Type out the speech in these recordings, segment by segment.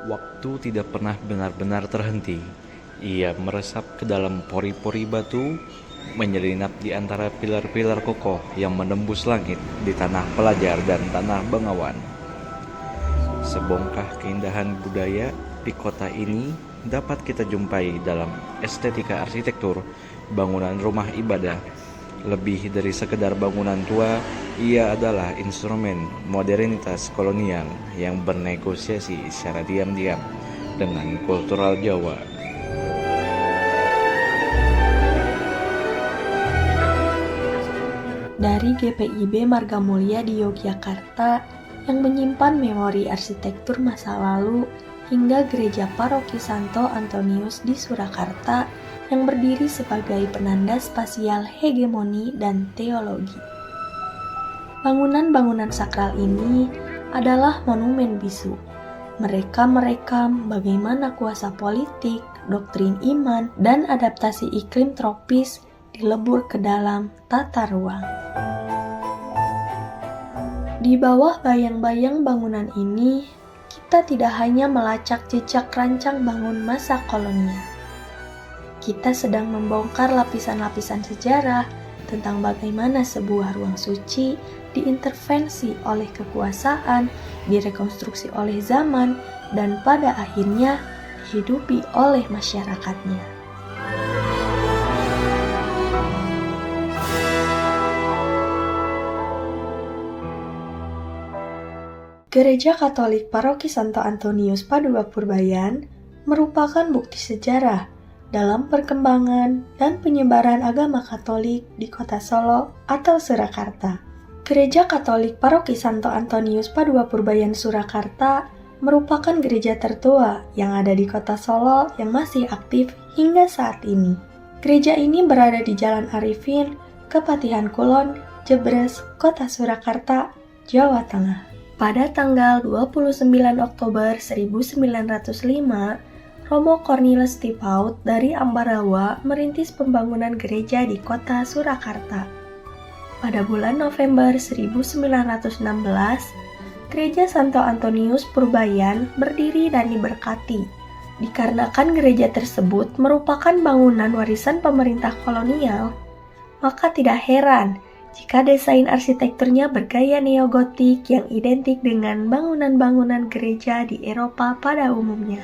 Waktu tidak pernah benar-benar terhenti. Ia meresap ke dalam pori-pori batu, menyelinap di antara pilar-pilar kokoh yang menembus langit di tanah pelajar dan tanah Bengawan. Sebongkah keindahan budaya di kota ini dapat kita jumpai dalam estetika arsitektur bangunan rumah ibadah. Lebih dari sekedar bangunan tua, ia adalah instrumen modernitas kolonial yang bernegosiasi secara diam-diam dengan kultural Jawa. Dari GPIB Marga Mulia di Yogyakarta yang menyimpan memori arsitektur masa lalu hingga Gereja Paroki Santo Antonius di Surakarta yang berdiri sebagai penanda spasial hegemoni dan teologi. Bangunan-bangunan sakral ini adalah monumen bisu. Mereka merekam bagaimana kuasa politik, doktrin iman, dan adaptasi iklim tropis dilebur ke dalam tata ruang. Di bawah bayang-bayang bangunan ini, kita tidak hanya melacak jejak rancang bangun masa kolonial. Kita sedang membongkar lapisan-lapisan sejarah tentang bagaimana sebuah ruang suci diintervensi oleh kekuasaan, direkonstruksi oleh zaman, dan pada akhirnya dihidupi oleh masyarakatnya. Gereja Katolik Paroki Santo Antonius Padua Purbayan merupakan bukti sejarah dalam perkembangan dan penyebaran agama Katolik di Kota Solo atau Surakarta. Gereja Katolik Paroki Santo Antonius Padua Purbayan Surakarta merupakan gereja tertua yang ada di Kota Solo yang masih aktif hingga saat ini. Gereja ini berada di Jalan Arifin, Kepatihan Kulon, Jebres, Kota Surakarta, Jawa Tengah. Pada tanggal 29 Oktober 1905, Romo Cornelis Tipaut dari Ambarawa merintis pembangunan gereja di kota Surakarta. Pada bulan November 1916, Gereja Santo Antonius Purbayan berdiri dan diberkati. Dikarenakan gereja tersebut merupakan bangunan warisan pemerintah kolonial, maka tidak heran jika desain arsitekturnya bergaya neogotik yang identik dengan bangunan-bangunan gereja di Eropa pada umumnya.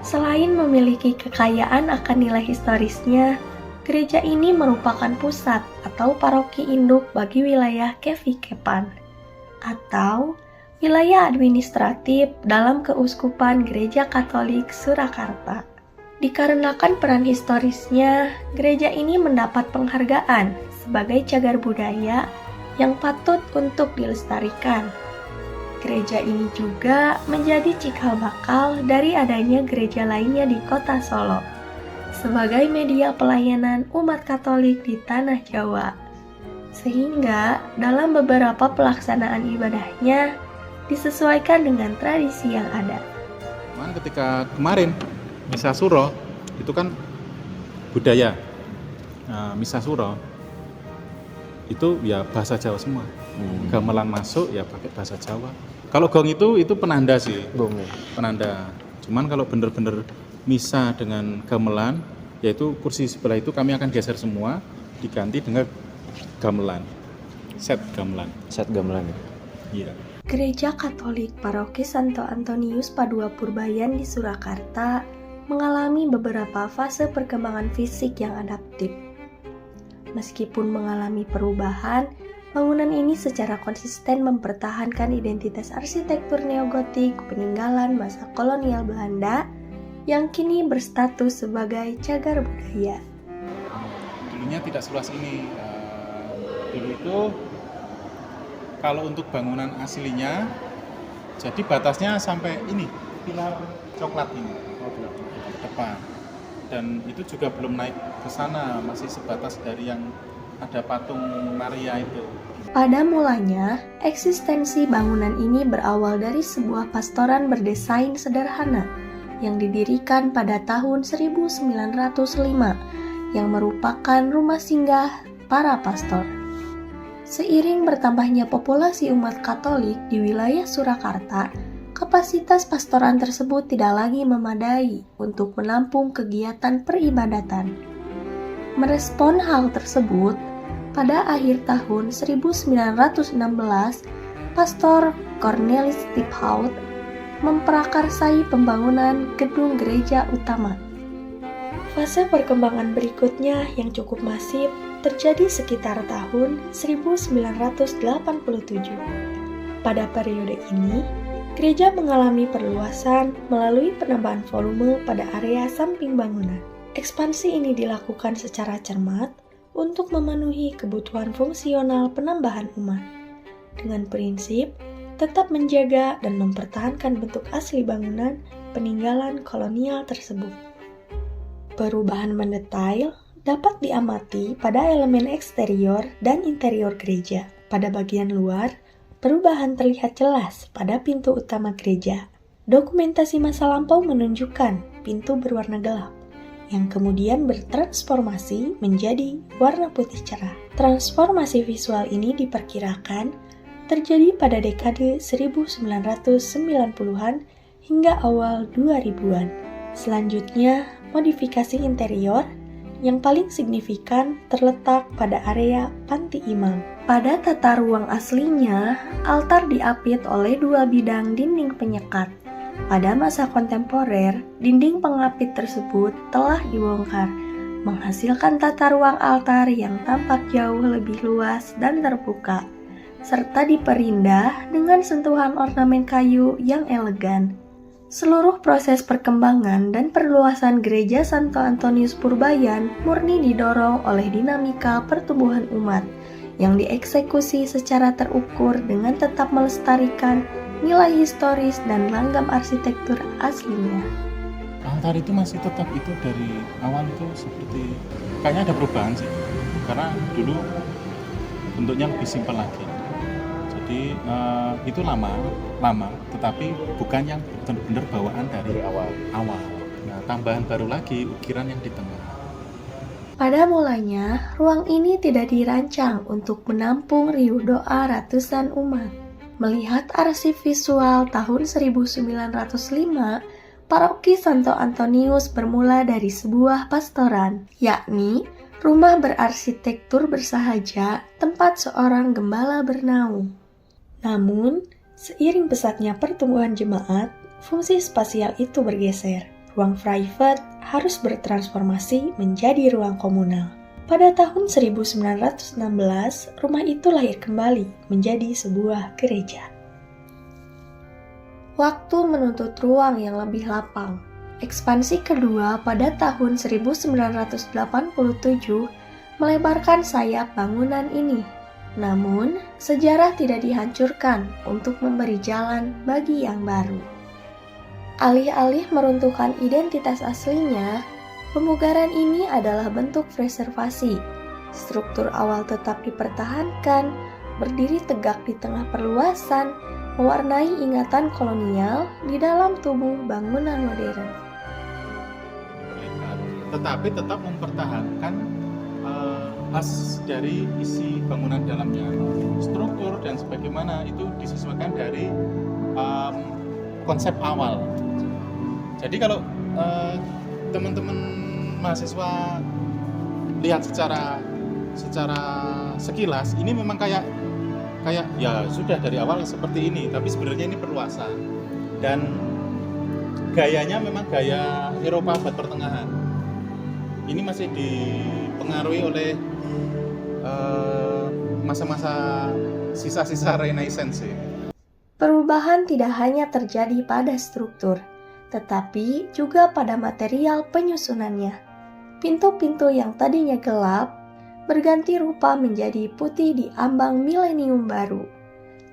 Selain memiliki kekayaan akan nilai historisnya, gereja ini merupakan pusat atau paroki induk bagi wilayah Kevikepan atau wilayah administratif dalam Keuskupan Gereja Katolik Surakarta. Dikarenakan peran historisnya, gereja ini mendapat penghargaan sebagai cagar budaya yang patut untuk dilestarikan. Gereja ini juga menjadi cikal bakal dari adanya gereja lainnya di kota Solo, sebagai media pelayanan umat Katolik di tanah Jawa. Sehingga dalam beberapa pelaksanaan ibadahnya disesuaikan dengan tradisi yang ada. Ketika kemarin Misa Suro itu kan budaya. Misa Suro itu ya bahasa Jawa semua. Gamelan masuk ya pakai bahasa Jawa. Kalau gong itu penanda sih. Gong ya. Penanda. Cuman kalau bener-bener misa dengan gamelan, yaitu kursi sebelah itu kami akan geser semua, diganti dengan gamelan. Set gamelan. Set gamelan ya. Iya. Gereja Katolik Paroki Santo Antonius Padua Purbayan di Surakarta mengalami beberapa fase perkembangan fisik yang adaptif. Meskipun mengalami perubahan, bangunan ini secara konsisten mempertahankan identitas arsitektur neogotik peninggalan masa kolonial Belanda yang kini berstatus sebagai cagar budaya. Dulunya tidak seluas ini. Dulu itu kalau untuk bangunan aslinya, jadi batasnya sampai ini, pilar coklat ini, depan. Dan itu juga belum naik ke sana, masih sebatas dari yang ada patung Maria itu. Pada mulanya, eksistensi bangunan ini berawal dari sebuah pastoran berdesain sederhana yang didirikan pada tahun 1905 yang merupakan rumah singgah para pastor. Seiring bertambahnya populasi umat Katolik di wilayah Surakarta, kapasitas pastoran tersebut tidak lagi memadai untuk menampung kegiatan peribadatan. Merespon hal tersebut, pada akhir tahun 1916, Pastor Cornelis Stiphout memprakarsai pembangunan gedung gereja utama. Fase perkembangan berikutnya yang cukup masif terjadi sekitar tahun 1987. Pada periode ini, gereja mengalami perluasan melalui penambahan volume pada area samping bangunan. Ekspansi ini dilakukan secara cermat untuk memenuhi kebutuhan fungsional penambahan umat, dengan prinsip tetap menjaga dan mempertahankan bentuk asli bangunan peninggalan kolonial tersebut. Perubahan mendetail dapat diamati pada elemen eksterior dan interior gereja. Pada bagian luar, perubahan terlihat jelas pada pintu utama gereja. Dokumentasi masa lampau menunjukkan pintu berwarna gelap, yang kemudian bertransformasi menjadi warna putih cerah. Transformasi visual ini diperkirakan terjadi pada dekade 1990-an hingga awal 2000-an. Selanjutnya, modifikasi interior yang paling signifikan terletak pada area panti imam. Pada tata ruang aslinya, altar diapit oleh dua bidang dinding penyekat. Pada masa kontemporer, dinding pengapit tersebut telah dibongkar, menghasilkan tata ruang altar yang tampak jauh lebih luas dan terbuka, serta diperindah dengan sentuhan ornamen kayu yang elegan. Seluruh proses perkembangan dan perluasan Gereja Santo Antonius Purbayan murni didorong oleh dinamika pertumbuhan umat yang dieksekusi secara terukur dengan tetap melestarikan nilai historis dan langgam arsitektur aslinya. Altar itu masih tetap itu dari awal itu seperti kayaknya ada perubahan sih, karena dulu bentuknya lebih simpel lagi. Jadi itu lama, tetapi bukan yang benar-benar bawaan dari awal. Nah, tambahan baru lagi ukiran yang di tengah. Pada mulanya, ruang ini tidak dirancang untuk menampung riuh doa ratusan umat. Melihat arsip visual tahun 1905, Paroki Santo Antonius bermula dari sebuah pastoran, yakni rumah berarsitektur bersahaja tempat seorang gembala bernaung. Namun, seiring pesatnya pertumbuhan jemaat, fungsi spasial itu bergeser. Ruang private harus bertransformasi menjadi ruang komunal. Pada tahun 1916, rumah itu lahir kembali menjadi sebuah gereja. Waktu menuntut ruang yang lebih lapang. Ekspansi kedua pada tahun 1987 melebarkan sayap bangunan ini. Namun, sejarah tidak dihancurkan untuk memberi jalan bagi yang baru. Alih-alih meruntuhkan identitas aslinya, pemugaran ini adalah bentuk preservasi. Struktur awal tetap dipertahankan, berdiri tegak di tengah perluasan, mewarnai ingatan kolonial di dalam tubuh bangunan modern. Tetapi tetap mempertahankan khas dari isi bangunan dalamnya, struktur dan sebagaimana itu disesuaikan dari konsep awal. Jadi kalau teman-teman mahasiswa lihat secara sekilas, ini memang kayak ya sudah dari awal seperti ini, tapi sebenarnya ini perluasan dan gayanya memang gaya Eropa abad pertengahan. Ini masih dipengaruhi oleh masa-masa sisa-sisa Renaissance. Perubahan tidak hanya terjadi pada struktur, tetapi juga pada material penyusunannya. Pintu-pintu yang tadinya gelap berganti rupa menjadi putih di ambang milenium baru.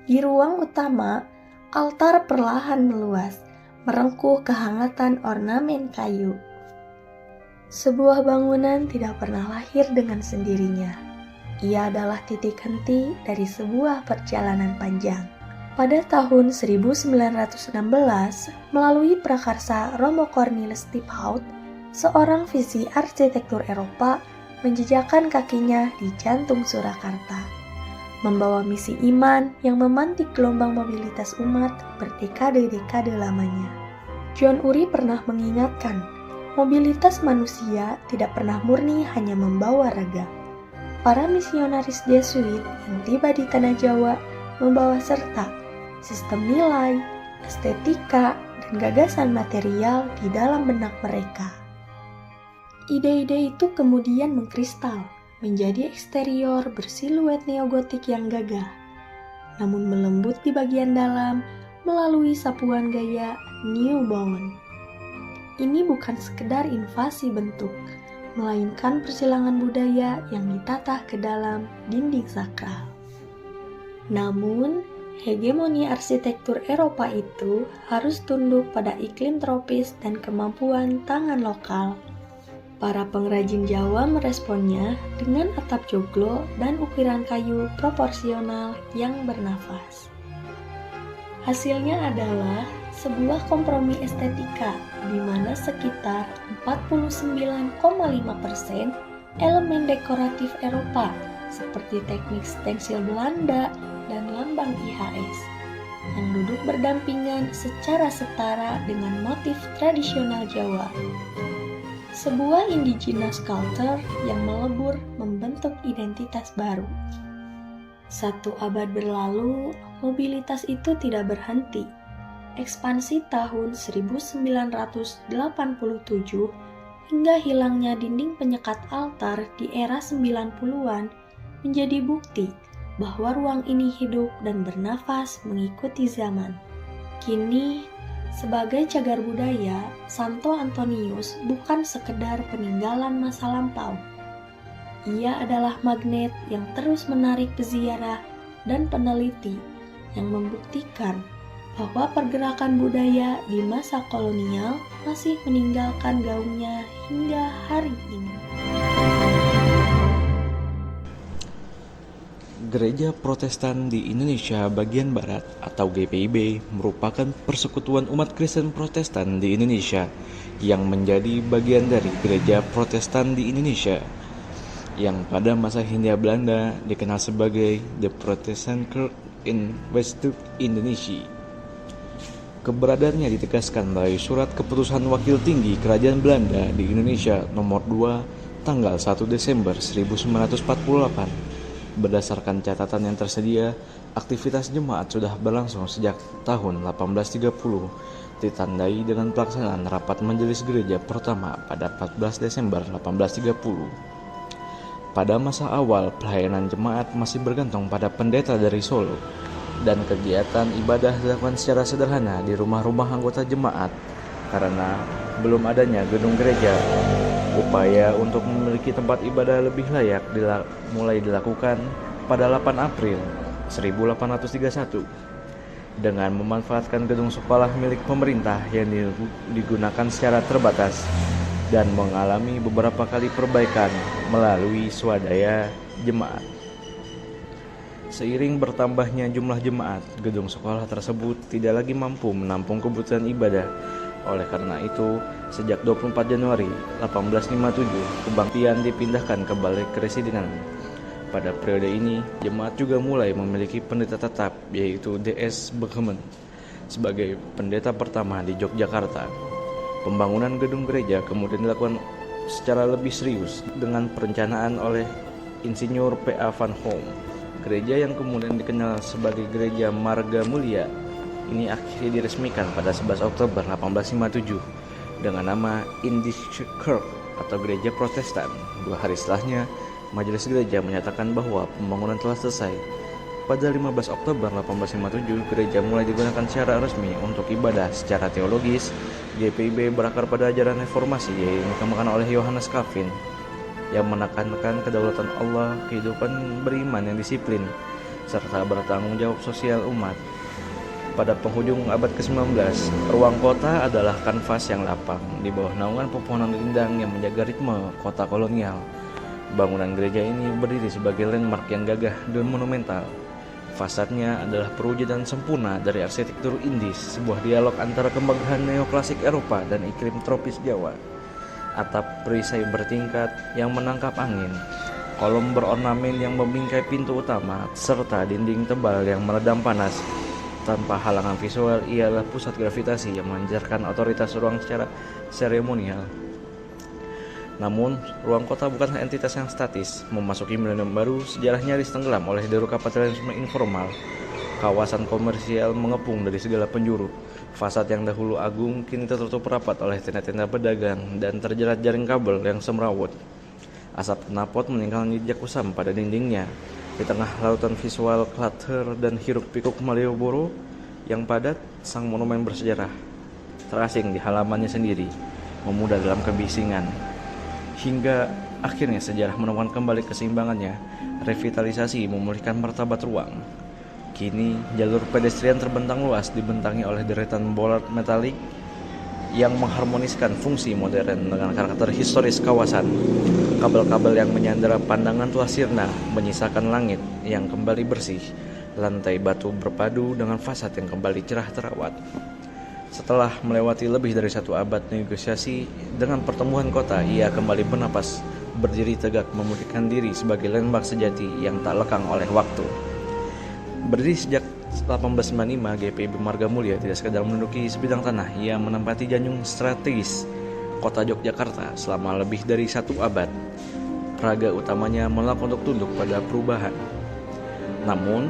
Di ruang utama, altar perlahan meluas, merengkuh kehangatan ornamen kayu. Sebuah bangunan tidak pernah lahir dengan sendirinya. Ia adalah titik henti dari sebuah perjalanan panjang. Pada tahun 1916, melalui prakarsa Romo Cornelis Stiphout, seorang visi arsitektur Eropa menjejakkan kakinya di jantung Surakarta. membawa misi iman yang memantik gelombang mobilitas umat berdekade-dekade lamanya. John Uri pernah mengingatkan, mobilitas manusia tidak pernah murni hanya membawa raga. Para misionaris Jesuit yang tiba di Tanah Jawa membawa serta sistem nilai, estetika, dan gagasan material di dalam benak mereka. Ide-ide itu kemudian mengkristal, menjadi eksterior bersiluet neogotik yang gagah, namun melembut di bagian dalam melalui sapuan gaya New Bond. Ini bukan sekedar invasi bentuk, melainkan persilangan budaya yang ditata ke dalam dinding sakral. Namun, hegemoni arsitektur Eropa itu harus tunduk pada iklim tropis dan kemampuan tangan lokal. Para pengrajin Jawa meresponnya dengan atap joglo dan ukiran kayu proporsional yang bernafas. Hasilnya adalah sebuah kompromi estetika di mana sekitar 49,5% elemen dekoratif Eropa seperti teknik stensil Belanda dan lambang IHS yang duduk berdampingan secara setara dengan motif tradisional Jawa. Sebuah indigenous culture yang melebur membentuk identitas baru. 1 abad berlalu, mobilitas itu tidak berhenti. Ekspansi tahun 1987 hingga hilangnya dinding penyekat altar di era 90-an menjadi bukti bahwa ruang ini hidup dan bernafas mengikuti zaman. Kini, sebagai cagar budaya, Santo Antonius bukan sekedar peninggalan masa lampau. Ia adalah magnet yang terus menarik peziarah dan peneliti yang membuktikan bahwa pergerakan budaya di masa kolonial masih meninggalkan gaungnya hingga hari ini. Gereja Protestan di Indonesia bagian Barat atau GPIB merupakan persekutuan umat Kristen Protestan di Indonesia yang menjadi bagian dari Gereja Protestan di Indonesia yang pada masa Hindia Belanda dikenal sebagai The Protestant Church in West Indonesia. Keberadaannya ditegaskan melalui surat keputusan Wakil Tinggi Kerajaan Belanda di Indonesia nomor 2 tanggal 1 Desember 1948. Berdasarkan catatan yang tersedia, aktivitas jemaat sudah berlangsung sejak tahun 1830, ditandai dengan pelaksanaan rapat majelis gereja pertama pada 14 Desember 1830. Pada masa awal, pelayanan jemaat masih bergantung pada pendeta dari Solo, dan kegiatan ibadah dilakukan secara sederhana di rumah-rumah anggota jemaat karena belum adanya gedung gereja. Upaya untuk memiliki tempat ibadah lebih layak mulai dilakukan pada 8 April 1831 dengan memanfaatkan gedung sekolah milik pemerintah yang digunakan secara terbatas dan mengalami beberapa kali perbaikan melalui swadaya jemaat. Seiring bertambahnya jumlah jemaat, gedung sekolah tersebut tidak lagi mampu menampung kebutuhan ibadah. Oleh karena itu, sejak 24 Januari 1857, kebaktian dipindahkan ke Balai Keresidenan. Pada periode ini, jemaat juga mulai memiliki pendeta tetap, yaitu D.S. Bekemen, sebagai pendeta pertama di Yogyakarta. Pembangunan gedung gereja kemudian dilakukan secara lebih serius dengan perencanaan oleh Insinyur P.A. van Hoom. Gereja yang kemudian dikenal sebagai Gereja Marga Mulia ini akhirnya diresmikan pada 11 Oktober 1857 dengan nama Indische Kerk atau Gereja Protestan. 2 hari setelahnya, Majelis Gereja menyatakan bahwa pembangunan telah selesai. Pada 15 Oktober 1857, gereja mulai digunakan secara resmi untuk ibadah secara teologis. GPIB berakar pada ajaran reformasi yang dikembangkan oleh Yohanes Calvin yang menekankan kedaulatan Allah, kehidupan beriman yang disiplin, serta bertanggung jawab sosial umat. Pada penghujung abad ke-19, ruang kota adalah kanvas yang lapang di bawah naungan pepohonan rindang yang menjaga ritme kota kolonial. Bangunan gereja ini berdiri sebagai landmark yang gagah dan monumental. Fasadnya adalah perwujudan sempurna dari arsitektur Indis, sebuah dialog antara kemegahan neoklasik Eropa dan iklim tropis Jawa. Atap perisai bertingkat yang menangkap angin, kolom berornamen yang membingkai pintu utama, serta dinding tebal yang meredam panas. Tanpa halangan visual, ialah pusat gravitasi yang memancarkan otoritas ruang secara seremonial. Namun, ruang kota bukanlah entitas yang statis. Memasuki milenium baru, sejarah nyaris tenggelam oleh deru kapitalisme informal. Kawasan komersial mengepung dari segala penjuru. Fasad yang dahulu agung kini tertutup rapat oleh tenda-tenda pedagang dan terjerat jaring kabel yang semrawut. Asap knalpot meninggalkan jejak usam pada dindingnya. Di tengah lautan visual clutter dan hiruk-pikuk Malioboro yang padat, sang monumen bersejarah terasing di halamannya sendiri, memudar dalam kebisingan. Hingga akhirnya sejarah menemukan kembali keseimbangannya. Revitalisasi memulihkan martabat ruang. Kini jalur pedestrian terbentang luas, dibentangi oleh deretan bollard metalik yang mengharmoniskan fungsi modern dengan karakter historis kawasan. Kabel-kabel yang menyandera pandangan telah sirna, menyisakan langit yang kembali bersih. Lantai batu berpadu dengan fasad yang kembali cerah terawat. Setelah melewati lebih dari 1 abad negosiasi dengan pertumbuhan kota, ia kembali bernapas, berdiri tegak, memulihkan diri sebagai landmark sejati yang tak lekang oleh waktu. Berdiri sejak 1895, GPIB Marga Mulia tidak sekadar menduduki sebidang tanah, ia menempati janjung strategis kota Yogyakarta selama lebih dari 1 abad. Raga utamanya menolak untuk tunduk pada perubahan. Namun,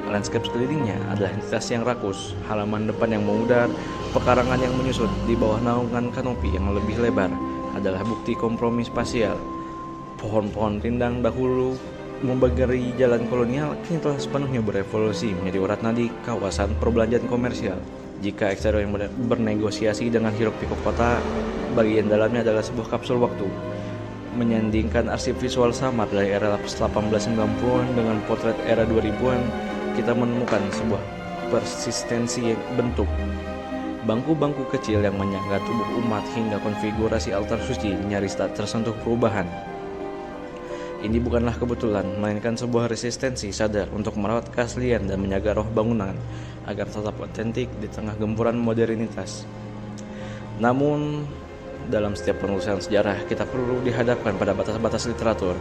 landscape sekelilingnya adalah entitas yang rakus, halaman depan yang memudar, pekarangan yang menyusut di bawah naungan kanopi yang lebih lebar adalah bukti kompromi spasial. Pohon-pohon rindang dahulu membagari jalan kolonial kini telah sepenuhnya berevolusi menjadi urat nadi kawasan perbelanjaan komersial. Jika eksterior yang bernegosiasi dengan hiruk-pikuk kota, bagian dalamnya adalah sebuah kapsul waktu, menyandingkan arsip visual samar dari era 1890-an dengan potret era 2000-an. Kita menemukan sebuah persistensi bentuk. Bangku-bangku kecil yang menyangga tubuh umat hingga konfigurasi altar suci nyaris tak tersentuh perubahan. Ini bukanlah kebetulan, melainkan sebuah resistensi sadar untuk merawat keaslian dan menjaga roh bangunan agar tetap otentik di tengah gempuran modernitas. Namun, dalam setiap penulisan sejarah, kita perlu dihadapkan pada batas-batas literatur.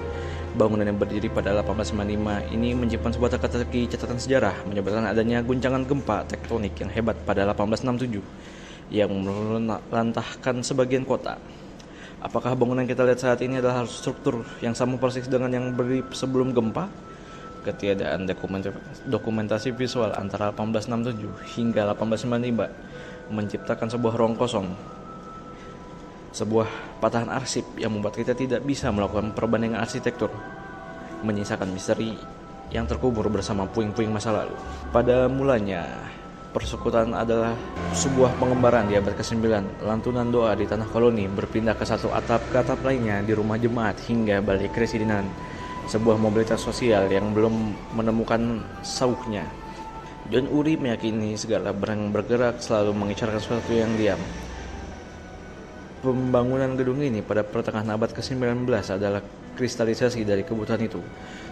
Bangunan yang berdiri pada 1895 ini menyimpan sebuah teka-teki catatan sejarah, menyebutkan adanya guncangan gempa tektonik yang hebat pada 1867 yang melantahkan sebagian kota. Apakah bangunan kita lihat saat ini adalah struktur yang sama persis dengan yang berdiri sebelum gempa? Ketiadaan dokumentasi visual antara 1867 hingga 1895 menciptakan sebuah ruang kosong, sebuah patahan arsip yang membuat kita tidak bisa melakukan perbandingan arsitektur, menyisakan misteri yang terkubur bersama puing-puing masa lalu. Pada mulanya, persekutuan adalah sebuah pengembaraan di abad ke-9. Lantunan doa di tanah koloni berpindah ke satu atap ke atap lainnya di rumah jemaat hingga balik residenan. Sebuah mobilitas sosial yang belum menemukan sauhnya. John Urey meyakini segala barang bergerak selalu mengisyaratkan sesuatu yang diam. Pembangunan gedung ini pada pertengahan abad ke-19 adalah kristalisasi dari kebutuhan itu.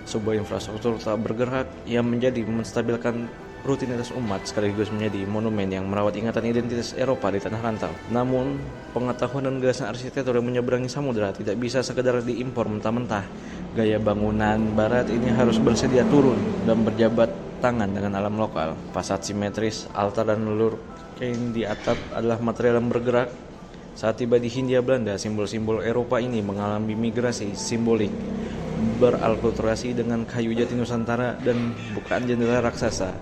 Sebuah infrastruktur tak bergerak yang menjadi menstabilkan rutinitas umat sekaligus menjadi monumen yang merawat ingatan identitas Eropa di tanah rantau. Namun, pengetahuan dan gagasan arsitektur yang menyeberangi samudera tidak bisa sekedar diimpor mentah-mentah. Gaya bangunan barat ini harus bersedia turun dan berjabat tangan dengan alam lokal. Fasad simetris, altar dan lelur kain di atap adalah material yang bergerak. Saat tiba di Hindia Belanda, simbol-simbol Eropa ini mengalami migrasi simbolik, beralkulturasi dengan kayu jati Nusantara dan bukaan jendela raksasa,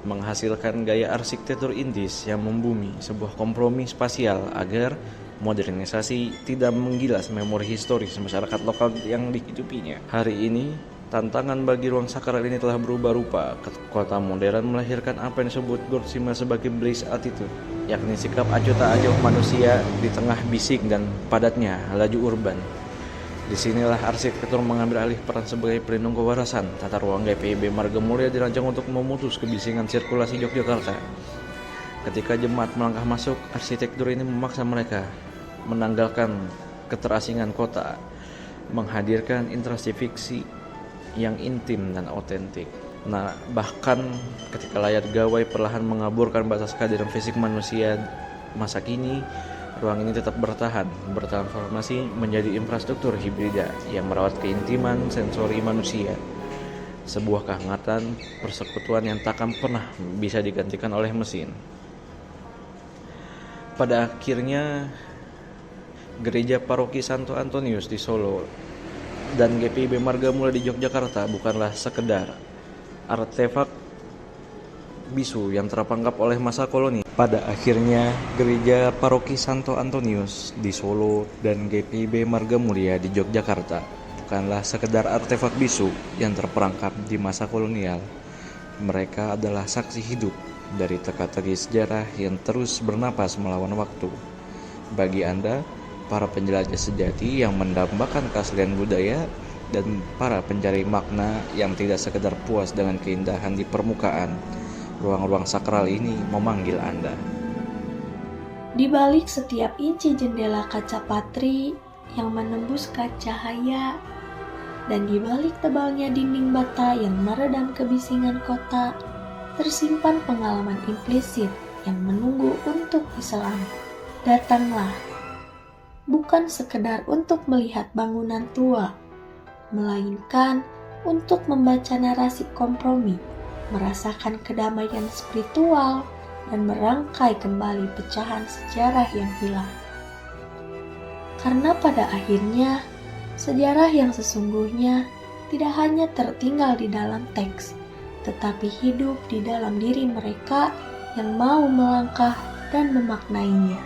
menghasilkan gaya arsitektur Indis yang membumi, sebuah kompromi spasial agar modernisasi tidak menggilas memori historis masyarakat lokal yang dihidupinya. Hari ini, tantangan bagi ruang sakral ini telah berubah rupa. Kota modern melahirkan apa yang disebut Gothic sebagai blaze attitude, yakni sikap acuh tak acuh manusia di tengah bising dan padatnya laju urban. Disinilah arsitektur mengambil alih peran sebagai pelindung kewarasan. Tata ruang GPIB Marga Mulia dirancang untuk memutus kebisingan sirkulasi Yogyakarta. Ketika jemaat melangkah masuk, arsitektur ini memaksa mereka menanggalkan keterasingan kota, menghadirkan interaksi fiksi yang intim dan otentik. Nah, bahkan ketika layar gawai perlahan mengaburkan batas kehadiran fisik manusia masa kini, ruang ini tetap bertahan, bertransformasi menjadi infrastruktur hibrida yang merawat keintiman sensori manusia. Sebuah kehangatan persekutuan yang takkan pernah bisa digantikan oleh mesin. Pada akhirnya, Gereja Paroki Santo Antonius di Solo dan GPIB Margamula di Yogyakarta bukanlah sekedar artefak bisu yang terperangkap oleh masa koloni. Pada akhirnya, Gereja Paroki Santo Antonius di Solo dan GPIB Margamulia di Yogyakarta bukanlah sekedar artefak bisu yang terperangkap di masa kolonial. Mereka adalah saksi hidup dari teka-teki sejarah yang terus bernapas melawan waktu. Bagi Anda, para penjelajah sejati yang mendambakan keaslian budaya dan para pencari makna yang tidak sekedar puas dengan keindahan di permukaan, ruang-ruang sakral ini memanggil Anda. Di balik setiap inci jendela kaca patri yang menembuskan cahaya, dan di balik tebalnya dinding bata yang meredam kebisingan kota, tersimpan pengalaman implisit yang menunggu untuk diselam. Datanglah, bukan sekedar untuk melihat bangunan tua, melainkan untuk membaca narasi kompromi, merasakan kedamaian spiritual, dan merangkai kembali pecahan sejarah yang hilang. Karena pada akhirnya, sejarah yang sesungguhnya tidak hanya tertinggal di dalam teks, tetapi hidup di dalam diri mereka yang mau melangkah dan memaknainya.